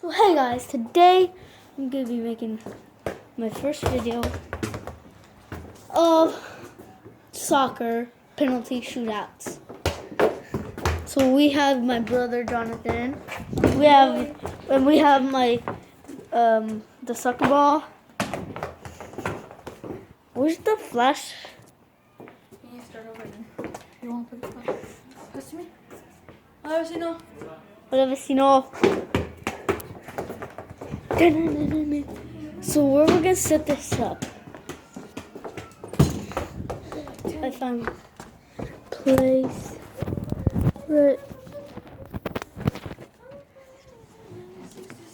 So hey guys, today I'm going to be making my first video of soccer penalty shootouts. So we have my brother Jonathan. We have my the soccer ball. Where's the flash? You need to start over again. You want to put the flash? Pass to me. Hola vecino. Hola vecino. So where we're gonna set this up? I found place right.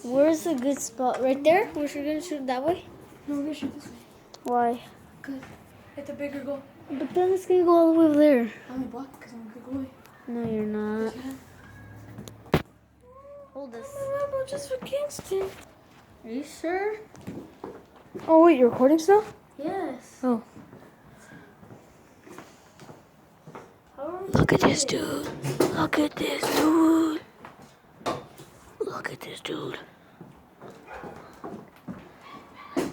Where's a good spot? Right there? We're gonna shoot that way? No, we're going to shoot this way. Why? Good. Hit the bigger goal. But then it's gonna go all the way over there. I'm going to block because I'm a good goalie. No, you're not. Yeah. Hold this. I'm just for Kingston. Are you sure? Oh, wait, you're recording still? Yes. Oh. Look at this dude. Look at this dude. Look at this dude.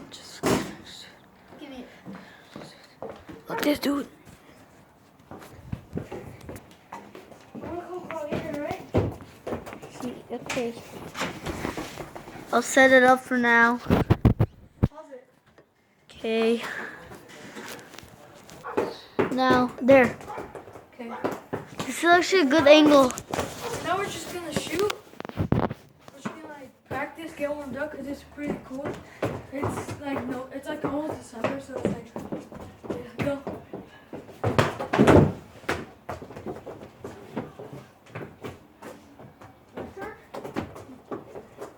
Just Give me it. look at this dude. Okay. I'll set it up for now. Okay. Now, there. Okay. This is actually a good angle. Now we're just going to shoot. We're just going to like practice, get warmed up because it's pretty cool. It's like almost December, so it's like, yeah, go.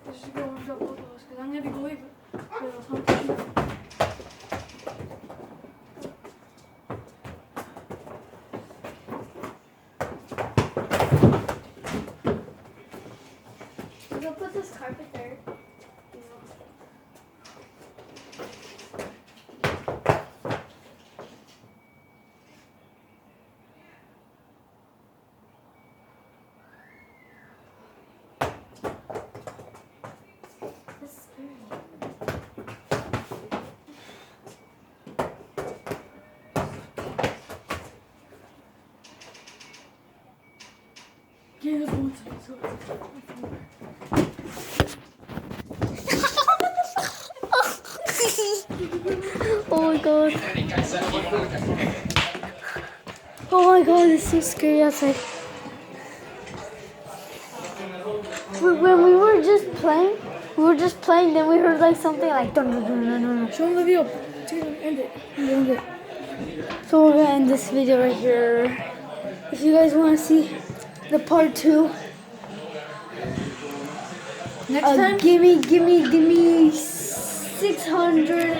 Let's just get warmed up both of us because I'm going to be goalie, but it'll help to shoot. We'll put this carpet there. That's scary. Yeah, that's one second. Oh my god. Oh my god, it's so scary outside. When we were just playing, then we heard like something like dun dun dun dun dun. Show them the video. End it. End it. So we're gonna end this video right here. If you guys wanna see the part 2, Next time? give me 600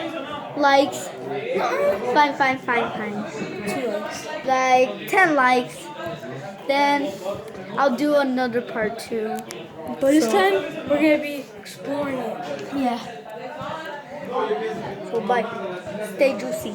likes. Fine. 2 likes. Like 10 likes. Then I'll do another part 2. But this time, we're going to be exploring it. Yeah. So bye. Stay juicy.